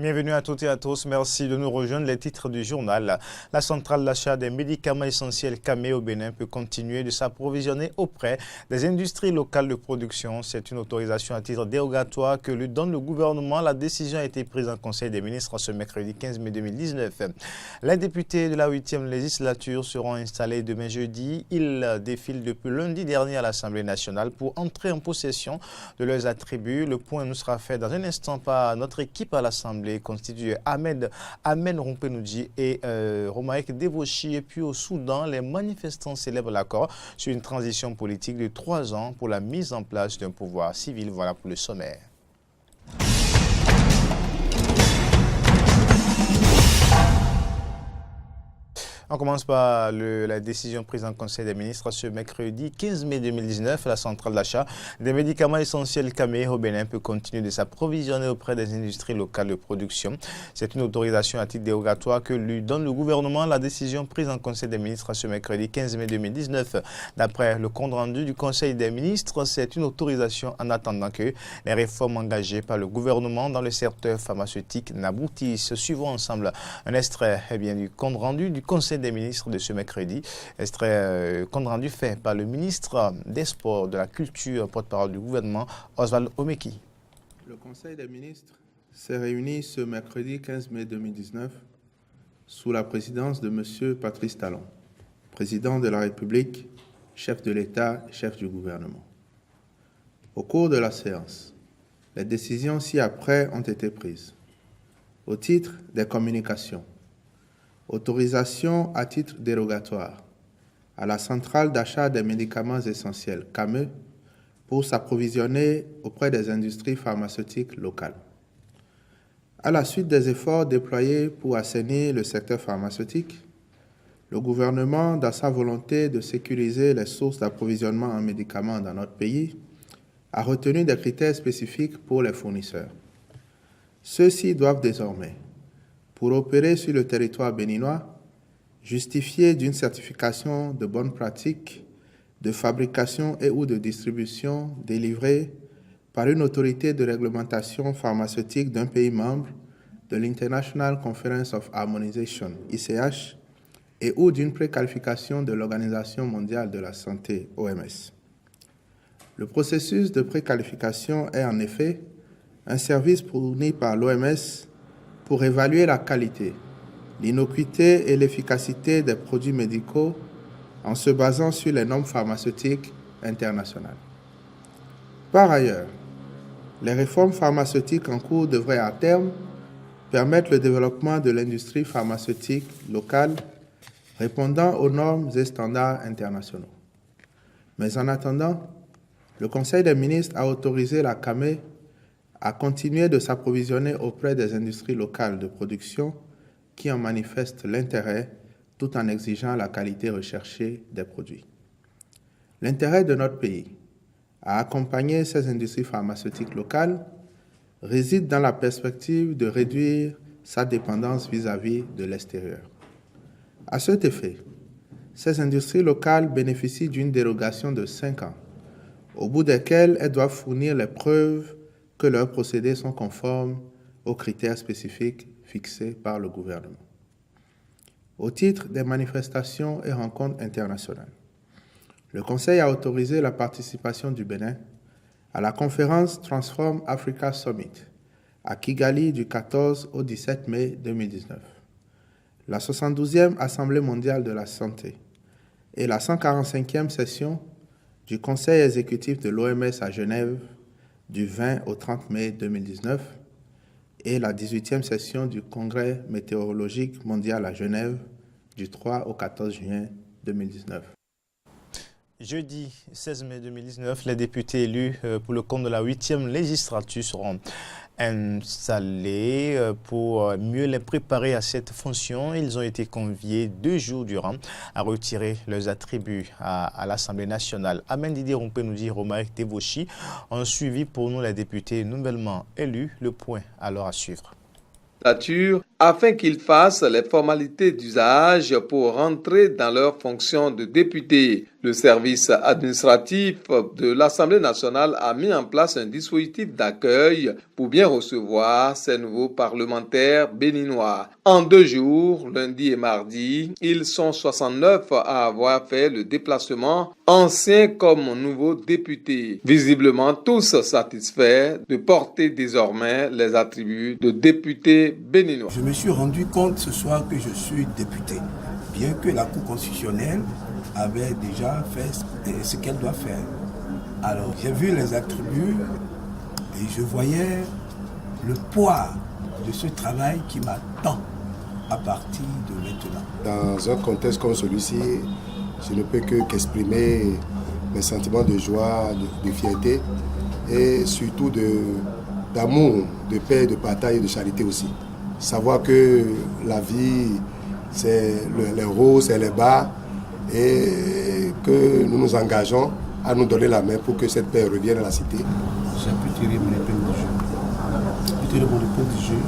Bienvenue à toutes et à tous. Merci de nous rejoindre. Les titres du journal. La centrale d'achat des médicaments essentiels Camé au Bénin peut continuer de s'approvisionner auprès des industries locales de production. C'est une autorisation à titre dérogatoire que lui donne le gouvernement. La décision a été prise en Conseil des ministres ce mercredi 15 mai 2019. Les députés de la 8e législature seront installés demain jeudi. Ils défilent depuis lundi dernier à l'Assemblée nationale pour entrer en possession de leurs attributs. Le point nous sera fait dans un instant par notre équipe à l'Assemblée, constitué Amen Rompenoudji et Romaek Devoshi. Et puis au Soudan, les manifestants célèbrent l'accord sur une transition politique de 3 ans pour la mise en place d'un pouvoir civil. Voilà pour le sommaire. On commence par la décision prise en Conseil des ministres ce mercredi 15 mai 2019. La centrale d'achat des médicaments essentiels Camé au Bénin peut continuer de s'approvisionner auprès des industries locales de production. C'est une autorisation à titre dérogatoire que lui donne le gouvernement. La décision prise en Conseil des ministres ce mercredi 15 mai 2019. D'après le compte rendu du Conseil des ministres, c'est une autorisation en attendant que les réformes engagées par le gouvernement dans le secteur pharmaceutique n'aboutissent. Suivons ensemble un extrait du compte rendu du Conseil des ministres de ce mercredi, extrait compte rendu fait par le ministre des Sports, de la Culture, porte-parole du gouvernement, Oswald Omeki. Le Conseil des ministres s'est réuni ce mercredi 15 mai 2019 sous la présidence de M. Patrice Talon, président de la République, chef de l'État et chef du gouvernement. Au cours de la séance, les décisions ci-après ont été prises. Au titre des communications, autorisation à titre dérogatoire à la centrale d'achat des médicaments essentiels, CAME, pour s'approvisionner auprès des industries pharmaceutiques locales. À la suite des efforts déployés pour assainir le secteur pharmaceutique, le gouvernement, dans sa volonté de sécuriser les sources d'approvisionnement en médicaments dans notre pays, a retenu des critères spécifiques pour les fournisseurs. Ceux-ci doivent désormais, pour opérer sur le territoire béninois, justifier d'une certification de bonne pratique de fabrication et ou de distribution délivrée par une autorité de réglementation pharmaceutique d'un pays membre de l'International Conference of Harmonization, ICH, et ou d'une préqualification de l'Organisation mondiale de la santé, OMS. Le processus de préqualification est en effet un service fourni par l'OMS pour évaluer la qualité, l'innocuité et l'efficacité des produits médicaux en se basant sur les normes pharmaceutiques internationales. Par ailleurs, les réformes pharmaceutiques en cours devraient à terme permettre le développement de l'industrie pharmaceutique locale répondant aux normes et standards internationaux. Mais en attendant, le Conseil des ministres a autorisé la CAME à continuer de s'approvisionner auprès des industries locales de production qui en manifestent l'intérêt tout en exigeant la qualité recherchée des produits. L'intérêt de notre pays à accompagner ces industries pharmaceutiques locales réside dans la perspective de réduire sa dépendance vis-à-vis de l'extérieur. À cet effet, ces industries locales bénéficient d'une dérogation de 5 ans, au bout desquelles elles doivent fournir les preuves que leurs procédés sont conformes aux critères spécifiques fixés par le gouvernement. Au titre des manifestations et rencontres internationales, le Conseil a autorisé la participation du Bénin à la conférence Transform Africa Summit à Kigali du 14 au 17 mai 2019, la 72e Assemblée mondiale de la santé et la 145e session du Conseil exécutif de l'OMS à Genève du 20 au 30 mai 2019 et la 18e session du Congrès météorologique mondial à Genève du 3 au 14 juin 2019. Jeudi 16 mai 2019, les députés élus pour le compte de la 8e législature seront installés pour mieux les préparer à cette fonction. Ils ont été conviés 2 jours durant à retirer leurs attributs à l'Assemblée nationale. Amen Rompenoudji et Romaek Devoshi ont suivi pour nous les députés nouvellement élus. Le point alors à suivre. Afin qu'ils fassent les formalités d'usage pour rentrer dans leur fonction de député. Le service administratif de l'Assemblée nationale a mis en place un dispositif d'accueil pour bien recevoir ces nouveaux parlementaires béninois. En 2 jours, lundi et mardi, ils sont 69 à avoir fait le déplacement, anciens comme nouveaux députés. Visiblement tous satisfaits de porter désormais les attributs de députés béninois. Je me suis rendu compte ce soir que je suis député, bien que la Cour constitutionnelle avait déjà fait ce qu'elle doit faire. Alors j'ai vu les attributs et je voyais le poids de ce travail qui m'attend à partir de maintenant. Dans un contexte comme celui-ci, je ne peux qu'exprimer mes sentiments de joie, de fierté et surtout d'amour, de paix, de partage et de charité aussi. Savoir que la vie, c'est les hauts, c'est les bas et que nous nous engageons à nous donner la main pour que cette paix revienne à la cité. J'ai pu tirer mon épingle du jeu. J'ai pu tirer mon épingle du jeu.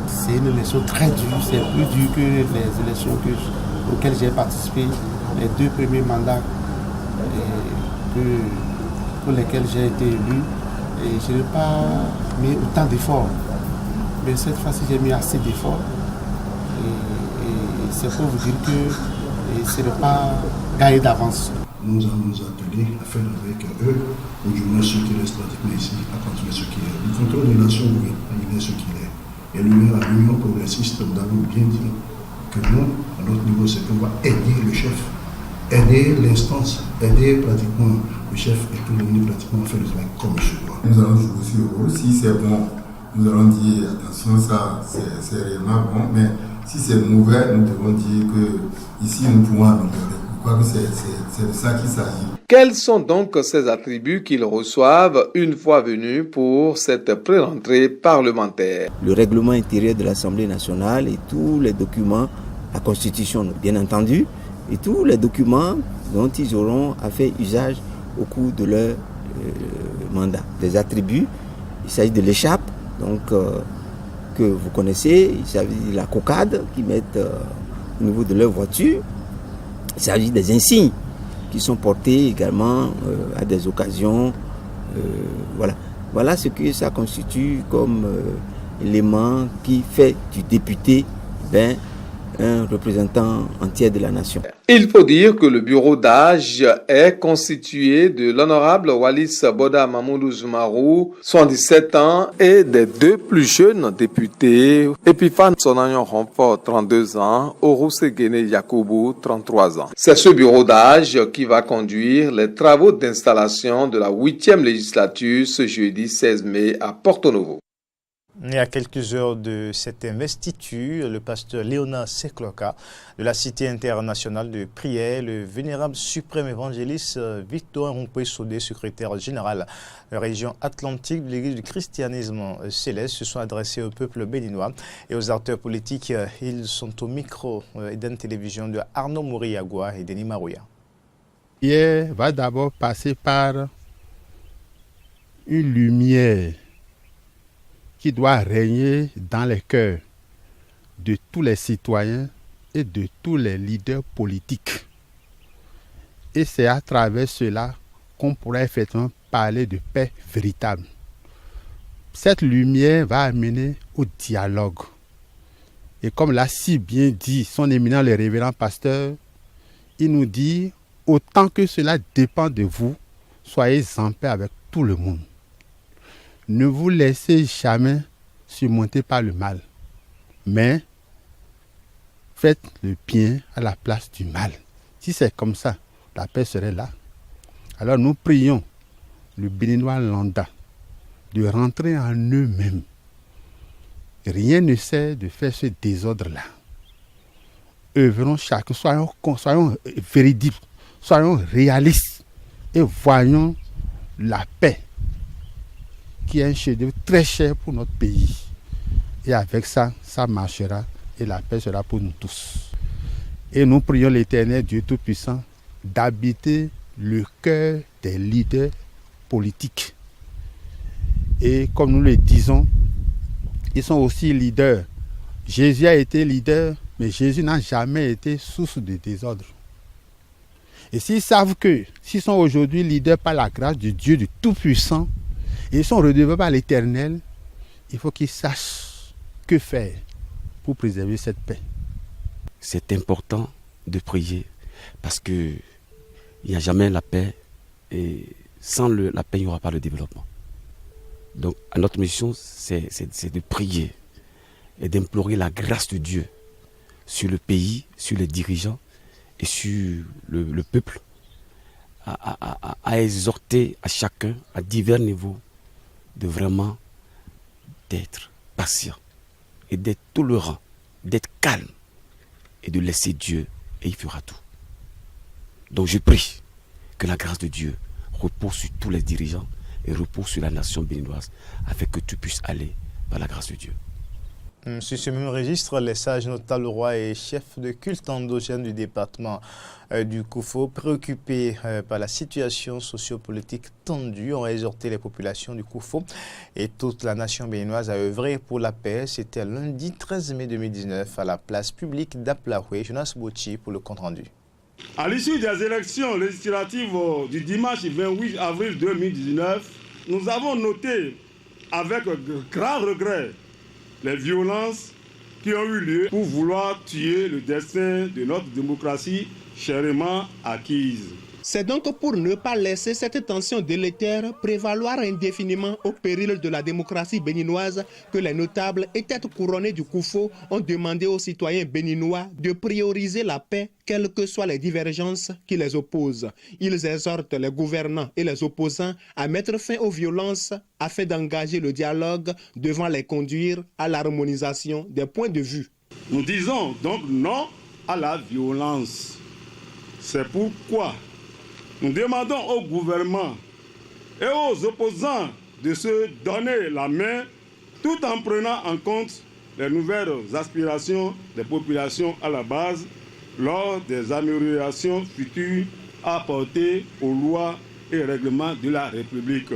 C'est une élection très dure, c'est plus dur que les élections auxquelles j'ai participé, les 2 premiers mandats pour lesquels j'ai été élu. Et je n'ai pas mis autant d'efforts. Mais cette fois-ci, j'ai mis assez d'efforts. Et c'est pour vous dire que ce n'est pas gagné d'avance. Nous allons nous atteler à faire avec eux, ou du moins ceux qui restent pratiquement ici, à continuer ce qu'il est. Le contrôle de l'action gouvernementale, il est ce qu'il est. Et l'Union progressiste, nous avons bien dit que nous, à notre niveau, c'est qu'on va aider le chef, aider l'instance, aider pratiquement le chef et tout le monde pratiquement faire le travail comme je dois. Nous allons jouer aussi le rôle. Si c'est bon, nous allons dire attention, ça c'est réellement bon, mais si c'est mauvais, nous devons dire que ici nous pouvons améliorer. Je crois que c'est de ça qu'il s'agit. Quels sont donc ces attributs qu'ils reçoivent une fois venus pour cette pré-rentrée parlementaire? Le règlement intérieur de l'Assemblée nationale et tous les documents, la Constitution bien entendu, et tous les documents dont ils auront à faire usage au cours de leur mandat. Des attributs, il s'agit de l'écharpe, donc que vous connaissez, il s'agit de la cocarde qu'ils mettent au niveau de leur voiture, il s'agit des insignes qui sont portés également à des occasions. Voilà ce que ça constitue comme élément qui fait du député un représentant entier de la nation. Il faut dire que le bureau d'âge est constitué de l'honorable Wallis Boda Mamoudou Zoumarou, 77 ans, et des 2 plus jeunes députés, Epiphane Sonagnon Romfort, 32 ans, Oruse Guéné Yakoubou, 33 ans. C'est ce bureau d'âge qui va conduire les travaux d'installation de la 8e législature ce jeudi 16 mai à Porto Novo. Et à quelques heures de cette investiture, le pasteur Léonard Sekloka de la Cité internationale de prière, le vénérable suprême évangéliste Victor Rompuy-Sodé, secrétaire général de la région atlantique de l'Église du christianisme céleste, se sont adressés au peuple béninois et aux acteurs politiques. Ils sont au micro d'Eden Télévision de Arnaud Mouriagua et Denis Marouya. Prière va d'abord passer par une lumière qui doit régner dans les cœurs de tous les citoyens et de tous les leaders politiques. Et c'est à travers cela qu'on pourra effectivement parler de paix véritable. Cette lumière va amener au dialogue. Et comme l'a si bien dit son éminent le révérend pasteur, il nous dit, autant que cela dépend de vous, soyez en paix avec tout le monde. Ne vous laissez jamais surmonter par le mal, mais faites le bien à la place du mal. Si c'est comme ça, la paix serait là. Alors nous prions le Béninois lambda de rentrer en eux-mêmes. Rien ne sert de faire ce désordre-là. Œuvrons chacun, soyons véridiques, soyons réalistes et voyons la paix qui est un chef-d'œuvre très cher pour notre pays. Et avec ça, ça marchera et la paix sera pour nous tous. Et nous prions l'Éternel Dieu Tout-Puissant d'habiter le cœur des leaders politiques. Et comme nous le disons, ils sont aussi leaders. Jésus a été leader, mais Jésus n'a jamais été source de désordre. Et s'ils savent que, s'ils sont aujourd'hui leaders par la grâce de Dieu, du Tout-Puissant, et ils sont redevables par l'Éternel, il faut qu'ils sachent que faire pour préserver cette paix. C'est important de prier parce qu'il n'y a jamais la paix et sans la paix, il n'y aura pas de développement. Donc, notre mission, c'est de prier et d'implorer la grâce de Dieu sur le pays, sur les dirigeants et sur le peuple, à exhorter à chacun, à divers niveaux, de vraiment d'être patient et d'être tolérant, d'être calme et de laisser Dieu et il fera tout. Donc je prie que la grâce de Dieu repose sur tous les dirigeants et repose sur la nation béninoise afin que tu puisses aller par la grâce de Dieu. Sur ce même registre, les sages notables rois et chefs de culte endogènes du département du Koufo, préoccupés par la situation sociopolitique tendue, ont exhorté les populations du Koufo et toute la nation béninoise à œuvrer pour la paix. C'était lundi 13 mai 2019 à la place publique d'Aplaoué. Jonas Bouchi pour le compte-rendu. À l'issue des élections législatives du dimanche 28 avril 2019, nous avons noté avec grand regret les violences qui ont eu lieu pour vouloir tuer le destin de notre démocratie chèrement acquise. C'est donc pour ne pas laisser cette tension délétère prévaloir indéfiniment au péril de la démocratie béninoise que les notables et têtes couronnées du Koufo ont demandé aux citoyens béninois de prioriser la paix, quelles que soient les divergences qui les opposent. Ils exhortent les gouvernants et les opposants à mettre fin aux violences afin d'engager le dialogue devant les conduire à l'harmonisation des points de vue. Nous disons donc non à la violence. C'est pourquoi nous demandons au gouvernement et aux opposants de se donner la main tout en prenant en compte les nouvelles aspirations des populations à la base lors des améliorations futures apportées aux lois et règlements de la République.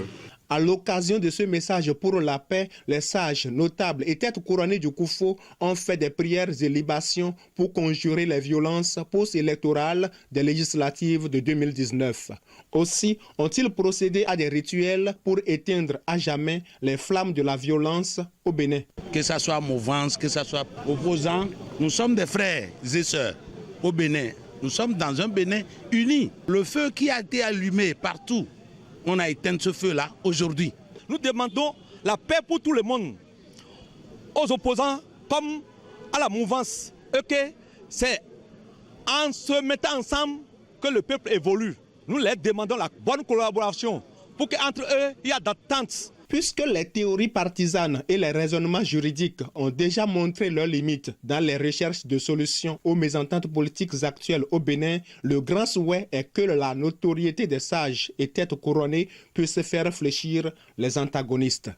À l'occasion de ce message pour la paix, les sages, notables et têtes couronnées du Koufo ont fait des prières et libations pour conjurer les violences post-électorales des législatives de 2019. Aussi ont-ils procédé à des rituels pour éteindre à jamais les flammes de la violence au Bénin. Que ce soit mouvance, que ce soit opposant, nous sommes des frères et sœurs au Bénin. Nous sommes dans un Bénin uni. Le feu qui a été allumé partout, on a éteint ce feu-là aujourd'hui. Nous demandons la paix pour tout le monde, aux opposants comme à la mouvance. Et que c'est en se mettant ensemble que le peuple évolue. Nous leur demandons la bonne collaboration pour qu'entre eux, il y ait d'attente. Puisque les théories partisanes et les raisonnements juridiques ont déjà montré leurs limites dans les recherches de solutions aux mésententes politiques actuelles au Bénin, le grand souhait est que la notoriété des sages et têtes couronnées puisse faire fléchir les antagonistes.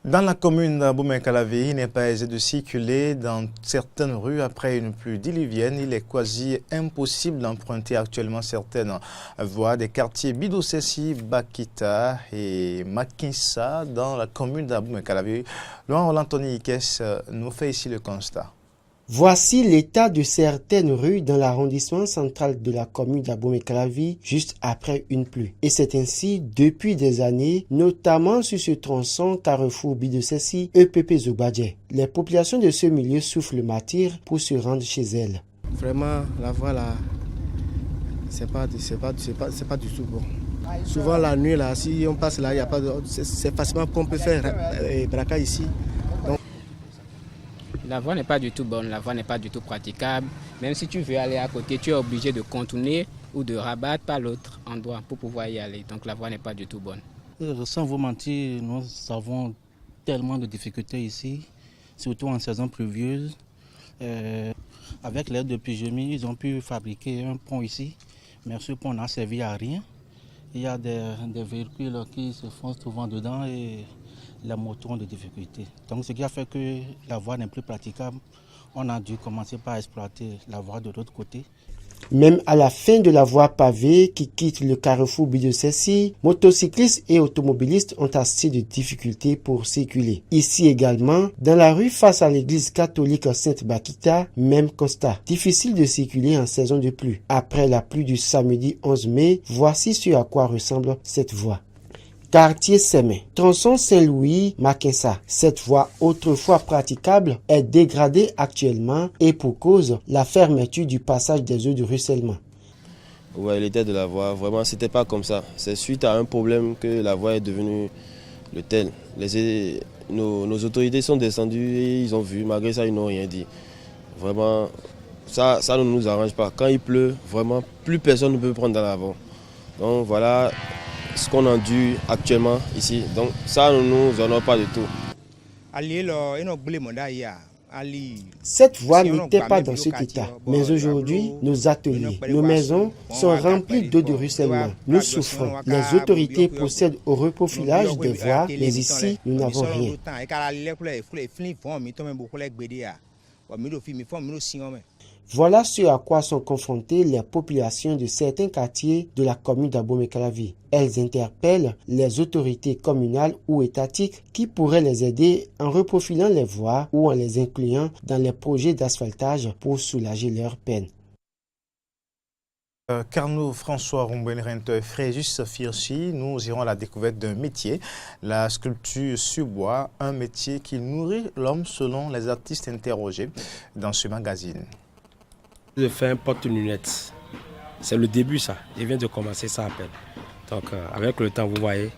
Dans la commune d'Abomey-Calavi, il n'est pas aisé de circuler dans certaines rues après une pluie diluvienne. Il est quasi impossible d'emprunter actuellement certaines voies des quartiers Bidosessi, Bakita et Makinsa dans la commune d'Abomey-Calavi. Laurent Anthony Ikes nous fait ici le constat. Voici l'état de certaines rues dans l'arrondissement central de la commune d'Abomey-Calavi juste après une pluie. Et c'est ainsi depuis des années, notamment sur ce tronçon carrefour Bidosessi EPP Zobadje. Les populations de ce milieu souffrent le martyre pour se rendre chez elles. Vraiment, la voie là, c'est pas du tout bon. Souvent la nuit là, si on passe là, il y a pas de, c'est facilement qu'on peut faire braquage ici. La voie n'est pas du tout bonne, la voie n'est pas du tout praticable. Même si tu veux aller à côté, tu es obligé de contourner ou de rabattre par l'autre endroit pour pouvoir y aller. Donc la voie n'est pas du tout bonne. Sans vous mentir, nous avons tellement de difficultés ici, surtout en saison pluvieuse. Avec l'aide de Pijemi, ils ont pu fabriquer un pont ici, mais ce pont n'a servi à rien. Il y a des véhicules qui se font souvent dedans et les motos ont des difficultés. Donc ce qui a fait que la voie n'est plus praticable, on a dû commencer par exploiter la voie de l'autre côté. Même à la fin de la voie pavée qui quitte le carrefour Bidosessi, motocyclistes et automobilistes ont assez de difficultés pour circuler. Ici également, dans la rue face à l'église catholique Sainte-Bakita, même constat. Difficile de circuler en saison de pluie. Après la pluie du samedi 11 mai, voici ce à quoi ressemble cette voie. Quartier Sémin, tronçon Saint-Louis, Makinsa. Cette voie autrefois praticable est dégradée actuellement et pour cause la fermeture du passage des eaux de ruissellement. Ouais, l'état de la voie, vraiment, c'était pas comme ça. C'est suite à un problème que la voie est devenue le tel. Nos autorités sont descendues et ils ont vu, malgré ça, ils n'ont rien dit. Vraiment, ça ne nous arrange pas. Quand il pleut, vraiment, plus personne ne peut prendre dans l'avant. Donc voilà ce qu'on endure actuellement ici. Donc ça ne nous honore pas du tout. Cette voie n'était pas dans cet état, mais aujourd'hui, nos ateliers, nos maisons sont remplis d'eau de ruissellement. Nous souffrons. Les autorités procèdent au reprofilage des voies, mais ici, nous n'avons rien. Voilà ce à quoi sont confrontées les populations de certains quartiers de la commune d'Abomey-Calavi. Elles interpellent les autorités communales ou étatiques qui pourraient les aider en reprofilant les voies ou en les incluant dans les projets d'asphaltage pour soulager leur peine. Carnot François Rumbenrente, Fréjus Firchi, nous irons à la découverte d'un métier, la sculpture sur bois, un métier qui nourrit l'homme selon les artistes interrogés dans ce magazine. Je fais un porte-lunettes. C'est le début ça. Je viens de commencer ça à peine. Donc avec le temps, vous voyez,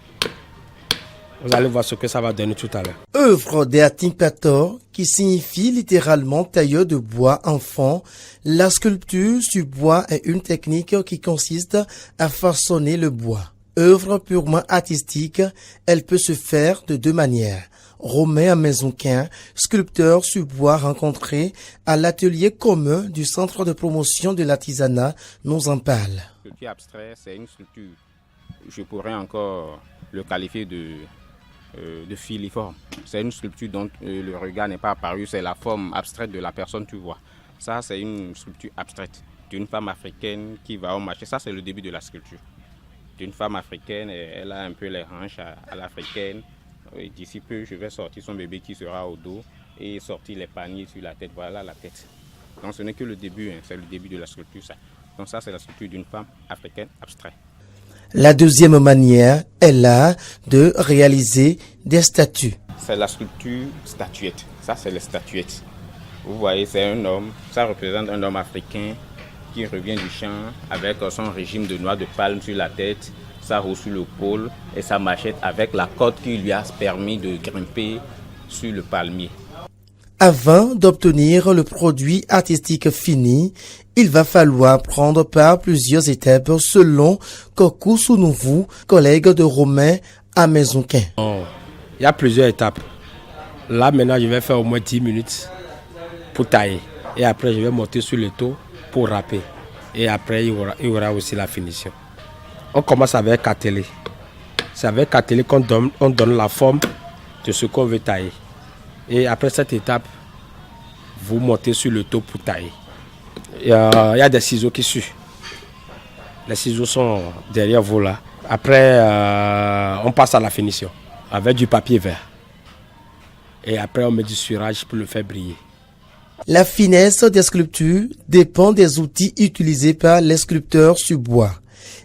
vous allez voir ce que ça va donner tout à l'heure. Œuvre d'Atimpator, qui signifie littéralement tailleur de bois enfant, la sculpture sur bois est une technique qui consiste à façonner le bois. Œuvre purement artistique, elle peut se faire de deux manières. Romain Amezonquin, sculpteur sur bois rencontré à l'atelier commun du centre de promotion de l'artisanat, nous en parle. La sculpture abstraite, c'est une sculpture, je pourrais encore le qualifier de filiforme. C'est une sculpture dont le regard n'est pas apparu, c'est la forme abstraite de la personne que tu vois. Ça, c'est une sculpture abstraite d'une femme africaine qui va au marché. Ça, c'est le début de la sculpture. D'une femme africaine, elle a un peu les hanches à l'africaine. D'ici peu, je vais sortir son bébé qui sera au dos et sortir les paniers sur la tête. Voilà la tête. Donc ce n'est que le début, c'est le début de la sculpture. Ça. Donc ça, c'est la sculpture d'une femme africaine abstraite. La deuxième manière est là de réaliser des statues. C'est la sculpture statuette. Ça, c'est les statuettes. Vous voyez, c'est un homme. Ça représente un homme africain qui revient du champ avec son régime de noix de palme sur la tête, sa roue sur l'épaule et sa machette avec la corde qui lui a permis de grimper sur le palmier. Avant d'obtenir le produit artistique fini, il va falloir prendre par plusieurs étapes selon Kokou Sounouvou, collègue de Romain Amezonquin. Il y a plusieurs étapes. Là maintenant je vais faire au moins 10 minutes pour tailler. Et après je vais monter sur le taux pour râper. Et après il y aura aussi la finition. On commence avec attelé. C'est avec attelé qu'on donne la forme de ce qu'on veut tailler. Et après cette étape, vous montez sur le taux pour tailler. Il y a des ciseaux qui suivent. Les ciseaux sont derrière vous là. Après, on passe à la finition avec du papier vert. Et après, on met du surage pour le faire briller. La finesse des sculptures dépend des outils utilisés par les sculpteurs sur bois,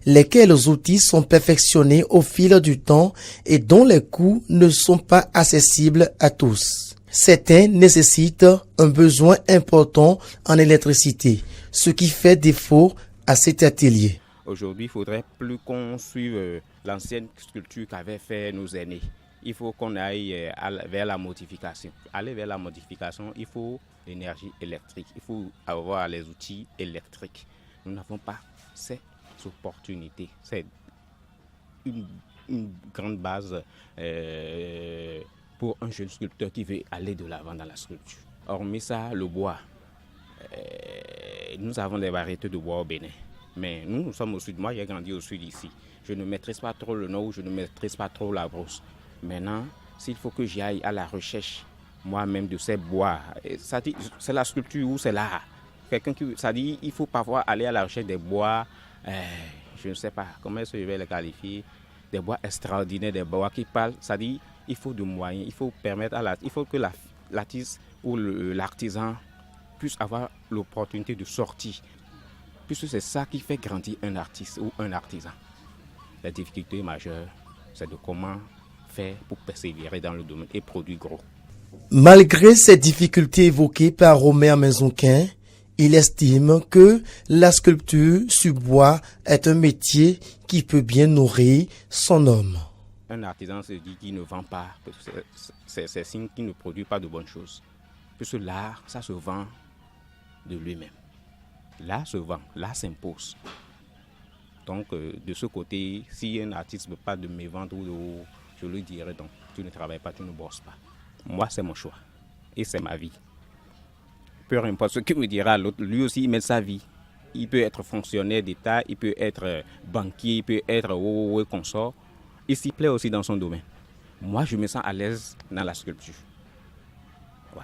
lesquels outils sont perfectionnés au fil du temps et dont les coûts ne sont pas accessibles à tous. Certains nécessitent un besoin important en électricité, ce qui fait défaut à cet atelier. Aujourd'hui, il faudrait plus qu'on suive l'ancienne sculpture qu'avaient fait nos aînés. Il faut qu'on aille vers la modification. Aller vers la modification, il faut l'énergie électrique. Il faut avoir les outils électriques. Nous n'avons pas ces opportunités. C'est une grande base pour un jeune sculpteur qui veut aller de l'avant dans la sculpture. Hormis ça, le bois. Nous avons des variétés de bois au Bénin. Mais nous sommes au sud. Moi, j'ai grandi au sud ici. Je ne maîtrise pas trop le nord, je ne maîtrise pas trop la brousse. Maintenant, s'il faut que j'aille à la recherche moi-même de ces bois, c'est la sculpture ou c'est l'art. quelqu'un qui, ça dit, il faut parfois aller à la recherche des bois, je ne sais pas comment est-ce que je vais les qualifier, des bois extraordinaires, des bois qui parlent. Ça dit, il faut de moyens, il faut permettre il faut que l'artiste ou l'artisan puisse avoir l'opportunité de sortir, puisque c'est ça qui fait grandir un artiste ou un artisan. La difficulté majeure, c'est de comment faire pour persévérer dans le domaine et produire gros. Malgré ces difficultés évoquées par Romain Menzonquin, il estime que la sculpture sur bois est un métier qui peut bien nourrir son homme. Un artisan se dit qu'il ne vend pas, c'est signe qu'il ne produit pas de bonnes choses. Puisque l'art, ça se vend de lui-même. L'art se vend, l'art s'impose. Donc, de ce côté, si un artiste ne veut pas de mes ventes, je lui dirais donc, tu ne travailles pas, tu ne bosses pas. Moi, c'est mon choix et c'est ma vie. Peu importe ce que me dira l'autre, lui aussi, il met sa vie. Il peut être fonctionnaire d'État, il peut être banquier, il peut être consort. Il s'y plaît aussi dans son domaine. Moi, je me sens à l'aise dans la sculpture. Ouais.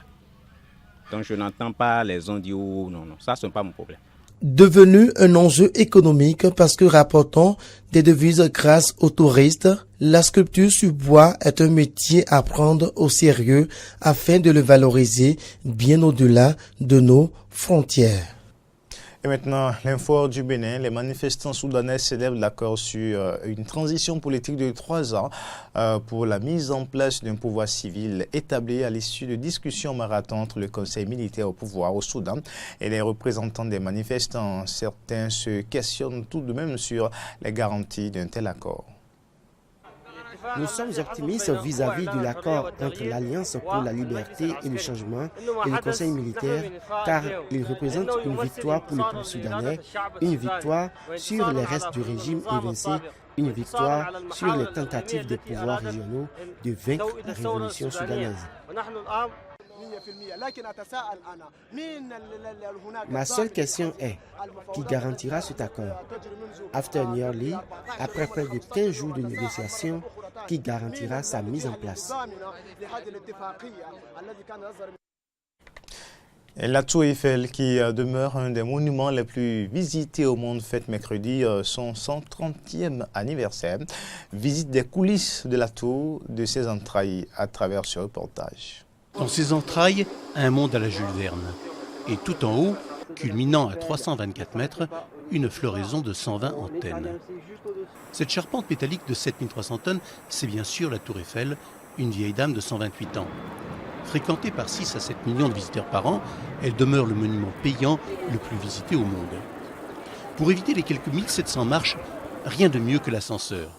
Donc, je n'entends pas les gens dire oh non, ça, ce n'est pas mon problème. Devenu un enjeu économique parce que rapportant des devises grâce aux touristes, la sculpture sur bois est un métier à prendre au sérieux afin de le valoriser bien au-delà de nos frontières. Et maintenant, l'info du Bénin, les manifestants soudanais célèbrent l'accord sur une transition politique de 3 ans pour la mise en place d'un pouvoir civil établi à l'issue de discussions marathon entre le conseil militaire au pouvoir au Soudan et les représentants des manifestants. Certains se questionnent tout de même sur les garanties d'un tel accord. Nous sommes optimistes vis-à-vis de l'accord entre l'Alliance pour la liberté et le changement et le Conseil militaire, car il représente une victoire pour le peuple soudanais, une victoire sur les restes du régime évincé, une victoire sur les tentatives des pouvoirs régionaux de vaincre la révolution soudanaise. Ma seule question est, qui garantira cet accord? After nearly, après près de 15 jours de négociations, qui garantira sa mise en place? Et la Tour Eiffel, qui demeure un des monuments les plus visités au monde, fête mercredi son 130e anniversaire. Visite des coulisses de la tour, de ses entrailles à travers ce reportage. Dans ses entrailles, un monde à la Jules Verne. Et tout en haut, culminant à 324 mètres, une floraison de 120 antennes. Cette charpente métallique de 7300 tonnes, c'est bien sûr la Tour Eiffel, une vieille dame de 128 ans. Fréquentée par 6 à 7 millions de visiteurs par an, elle demeure le monument payant le plus visité au monde. Pour éviter les quelques 1700 marches, rien de mieux que l'ascenseur.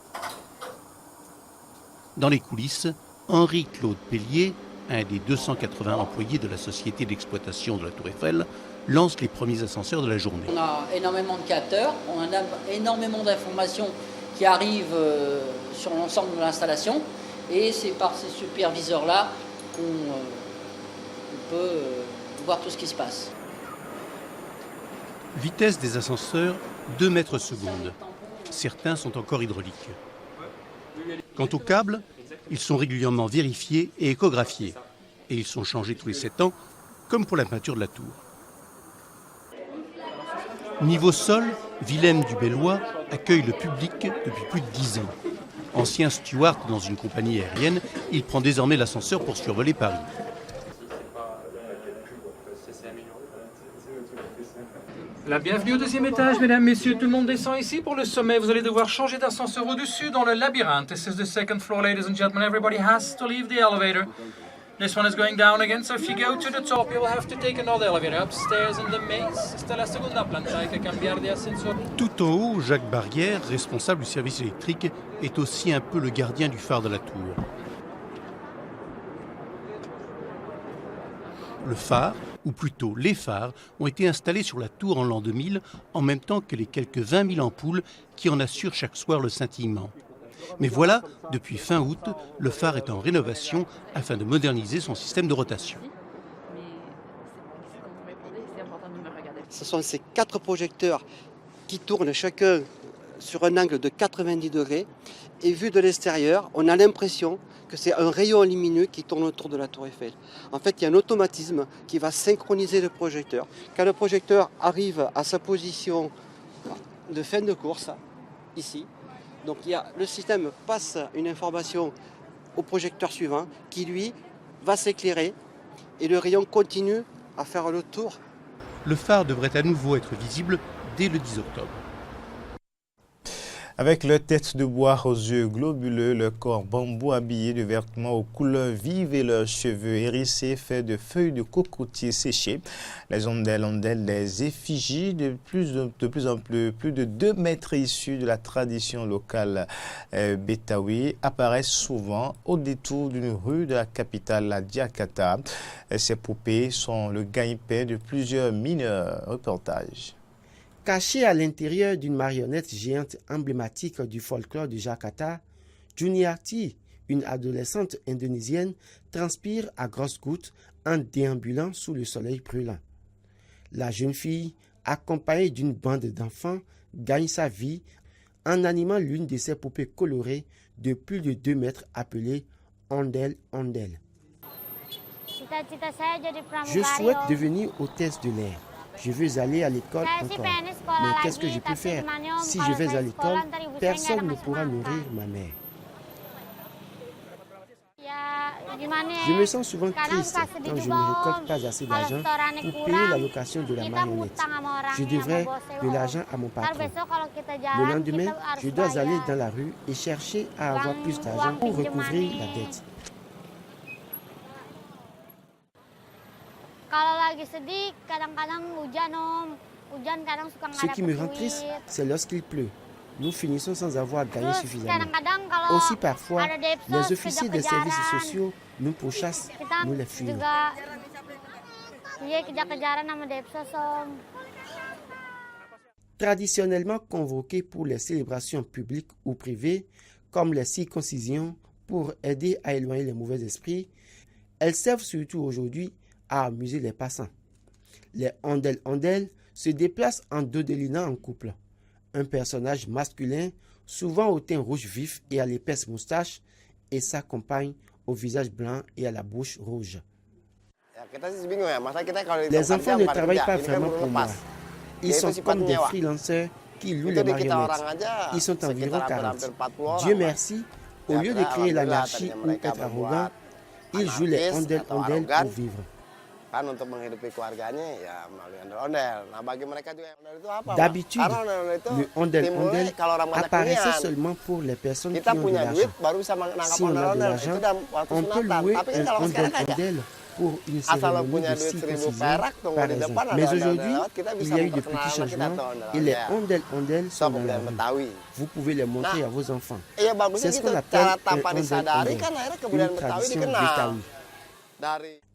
Dans les coulisses, Henri-Claude Pellier, un des 280 employés de la société d'exploitation de la Tour Eiffel, lance les premiers ascenseurs de la journée. On a énormément de capteurs, on a énormément d'informations qui arrivent sur l'ensemble de l'installation et c'est par ces superviseurs-là qu'on peut voir tout ce qui se passe. Vitesse des ascenseurs, 2 mètres secondes. Certains sont encore hydrauliques. Quant aux câbles, ils sont régulièrement vérifiés et échographiés. Et ils sont changés tous les 7 ans, comme pour la peinture de la tour. Niveau sol, Willem Dubellois accueille le public depuis plus de 10 ans. Ancien steward dans une compagnie aérienne, il prend désormais l'ascenseur pour survoler Paris. La bienvenue au 2e étage, mesdames, messieurs. Tout le monde descend ici pour le sommet. Vous allez devoir changer d'ascenseur au-dessus dans le labyrinthe. This is the 2nd floor, ladies and gentlemen. Everybody has to leave the elevator. This one is going down again, so if you go to the top, you will have to take another elevator upstairs in the maze. Esta la segunda planta, hay que cambiar de ascensor. Tout en haut, Jacques Barrière, responsable du service électrique, est aussi un peu le gardien du phare de la tour. Le phare, ou plutôt les phares, ont été installés sur la tour en l'an 2000, en même temps que les quelques 20 000 ampoules qui en assurent chaque soir le scintillement. Mais voilà, depuis fin août, le phare est en rénovation afin de moderniser son système de rotation. Ce sont ces 4 projecteurs qui tournent chacun sur un angle de 90 degrés. Et vu de l'extérieur, on a l'impression que c'est un rayon lumineux qui tourne autour de la tour Eiffel. En fait, il y a un automatisme qui va synchroniser le projecteur. Quand le projecteur arrive à sa position de fin de course, ici, donc le système passe une information au projecteur suivant qui, lui, va s'éclairer et le rayon continue à faire le tour. Le phare devrait à nouveau être visible dès le 10 octobre. Avec leur tête de bois aux yeux globuleux, leur corps bambou habillé de vêtements aux couleurs vives et leurs cheveux hérissés faits de feuilles de cocotier séchées, les ondelles, les effigies de plus en plus de 2 mètres issus de la tradition locale bétaoui apparaissent souvent au détour d'une rue de la capitale, la Jakarta. Ces poupées sont le gagne-pain de plusieurs mineurs. Reportage. Cachée à l'intérieur d'une marionnette géante emblématique du folklore de Jakarta, Juniarti, une adolescente indonésienne, transpire à grosses gouttes en déambulant sous le soleil brûlant. La jeune fille, accompagnée d'une bande d'enfants, gagne sa vie en animant l'une de ses poupées colorées de plus de 2 mètres appelée Ondel Ondel. Je souhaite devenir hôtesse de l'air. Je veux aller à l'école encore. Mais qu'est-ce que je peux faire? Si je vais à l'école, personne ne pourra nourrir ma mère. Je me sens souvent triste quand je ne récolte pas assez d'argent pour payer la location de la marionnette. Je devrais de l'argent à mon patron. Le lendemain, je dois aller dans la rue et chercher à avoir plus d'argent pour recouvrir la dette. Ce qui me rend triste, c'est lorsqu'il pleut. Nous finissons sans avoir gagné suffisamment. Aussi parfois, les officiers des services sociaux nous pourchassent, nous les fuyons. Traditionnellement convoquées pour les célébrations publiques ou privées, comme les circoncisions, pour aider à éloigner les mauvais esprits, elles servent surtout aujourd'hui à amuser les passants. Les Ondel Ondel se déplacent en dodelinant en couple. Un personnage masculin, souvent au teint rouge vif et à l'épaisse moustache, et sa compagne au visage blanc et à la bouche rouge. Les enfants ne travaillent pas vraiment pour moi. Ils sont comme des freelancers qui louent les marionnettes. Ils sont environ 40. Dieu merci, au lieu de créer l'anarchie ou être arrogant, ils jouent les Ondel Ondel pour vivre. D'habitude, le Ondel Ondel apparaissait seulement pour les personnes qui ont de l'argent. Si on a de l'argent, on peut louer un Ondel Ondel pour une cérémonie de circoncision, par exemple. Mais aujourd'hui, il y a eu de petits changements et les Ondel Ondel sont dans la rue. Vous pouvez les montrer à vos enfants. C'est ce qu'on appelle un Ondel Ondel, une tradition bétaoui.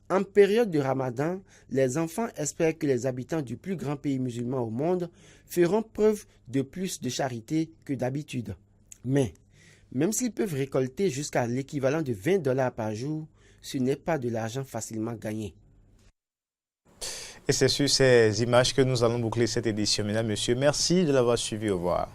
En période de Ramadan, les enfants espèrent que les habitants du plus grand pays musulman au monde feront preuve de plus de charité que d'habitude. Mais, même s'ils peuvent récolter jusqu'à l'équivalent de $20 par jour, ce n'est pas de l'argent facilement gagné. Et c'est sur ces images que nous allons boucler cette édition. Mesdames, Messieurs, merci de l'avoir suivi. Au revoir.